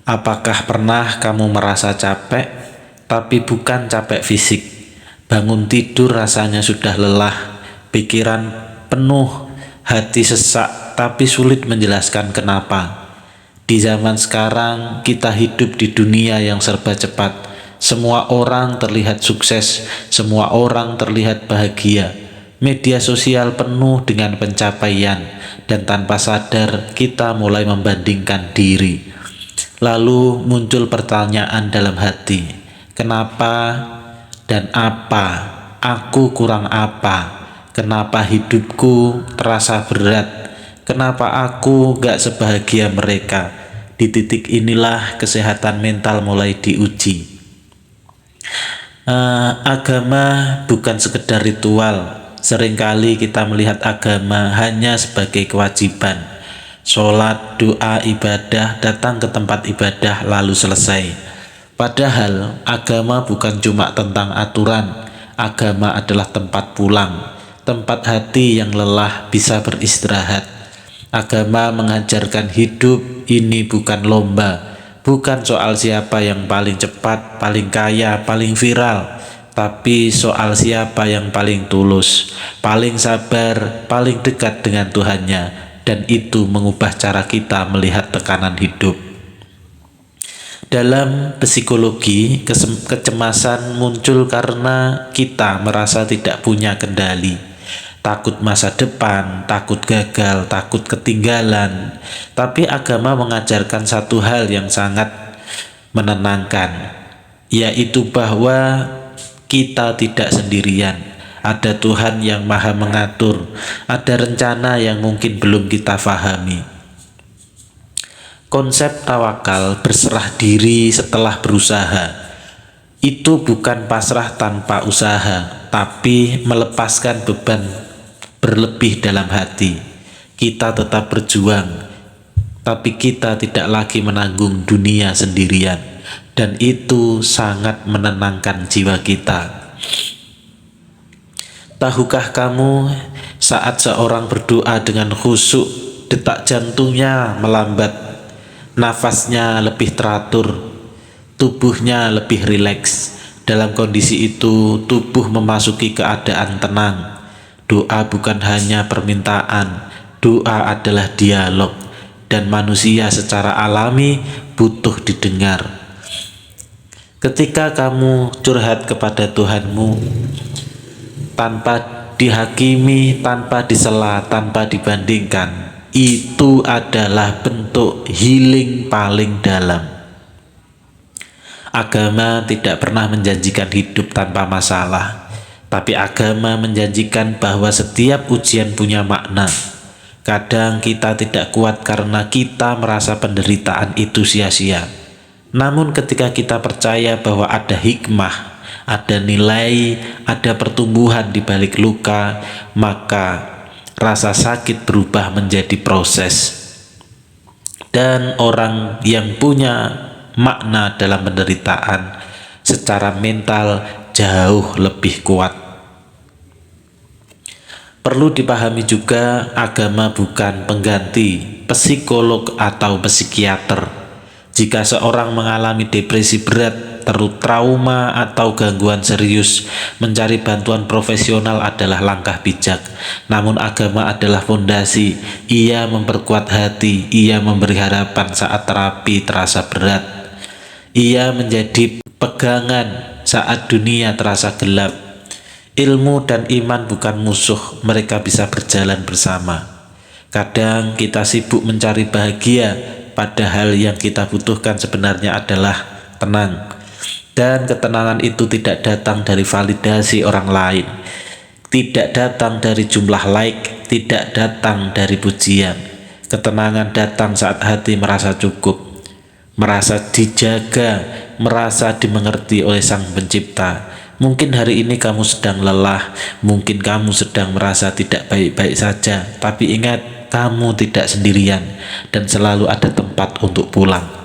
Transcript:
Apakah pernah kamu merasa capek, tapi bukan capek fisik? Bangun tidur rasanya sudah lelah, pikiran penuh, hati sesak, tapi sulit menjelaskan kenapa. Di zaman sekarang, kita hidup di dunia yang serba cepat. Semua orang terlihat sukses, semua orang terlihat bahagia. Media sosial penuh dengan pencapaian, dan tanpa sadar kita mulai membandingkan diri. Lalu muncul pertanyaan dalam hati, kenapa dan apa? Aku kurang apa? Kenapa hidupku terasa berat? Kenapa aku gak sebahagia mereka? Di titik inilah kesehatan mental mulai diuji. Agama bukan sekedar ritual. Seringkali kita melihat agama hanya sebagai kewajiban. Sholat, doa, ibadah, datang ke tempat ibadah lalu selesai. Padahal agama bukan cuma tentang aturan. Agama adalah tempat pulang, tempat hati yang lelah bisa beristirahat. Agama mengajarkan hidup ini bukan lomba, bukan soal siapa yang paling cepat, paling kaya, paling viral, tapi soal siapa yang paling tulus, paling sabar, paling dekat dengan Tuhannya, dan itu mengubah cara kita melihat tekanan hidup. Dalam psikologi, kecemasan muncul karena kita merasa tidak punya kendali. Takut masa depan, takut gagal, takut ketinggalan. Tapi agama mengajarkan satu hal yang sangat menenangkan, yaitu bahwa kita tidak sendirian. Ada Tuhan yang maha mengatur, ada rencana yang mungkin belum kita fahami. Konsep tawakal, berserah diri setelah berusaha, itu bukan pasrah tanpa usaha, tapi melepaskan beban berlebih dalam hati. Kita tetap berjuang, tapi kita tidak lagi menanggung dunia sendirian, dan itu sangat menenangkan jiwa kita. Tahukah kamu, saat seorang berdoa dengan khusyuk, detak jantungnya melambat, nafasnya lebih teratur, tubuhnya lebih rileks. Dalam kondisi itu, tubuh memasuki keadaan tenang. Doa bukan hanya permintaan, doa adalah dialog, dan manusia secara alami butuh didengar. Ketika kamu curhat kepada Tuhanmu, tanpa dihakimi, tanpa disela, tanpa dibandingkan, itu adalah bentuk healing paling dalam. Agama tidak pernah menjanjikan hidup tanpa masalah, tapi agama menjanjikan bahwa setiap ujian punya makna. Kadang kita tidak kuat karena kita merasa penderitaan itu sia-sia. Namun ketika kita percaya bahwa ada hikmah, ada nilai, ada pertumbuhan di balik luka, maka rasa sakit berubah menjadi proses. Dan orang yang punya makna dalam penderitaan secara mental jauh lebih kuat. Perlu dipahami juga, agama bukan pengganti psikolog atau psikiater. Jika seorang mengalami depresi berat, trauma atau gangguan serius, mencari bantuan profesional adalah langkah bijak. Namun agama adalah fondasi. Ia memperkuat hati, ia memberi harapan saat terapi terasa berat. Ia menjadi pegangan saat dunia terasa gelap. Ilmu dan iman bukan musuh, mereka bisa berjalan bersama. Kadang kita sibuk mencari bahagia, padahal yang kita butuhkan sebenarnya adalah tenang. Dan ketenangan itu tidak datang dari validasi orang lain, tidak datang dari jumlah like, tidak datang dari pujian. Ketenangan datang saat hati merasa cukup, merasa dijaga, merasa dimengerti oleh Sang Pencipta. Mungkin hari ini kamu sedang lelah, mungkin kamu sedang merasa tidak baik-baik saja, tapi ingat, kamu tidak sendirian dan selalu ada tempat untuk pulang.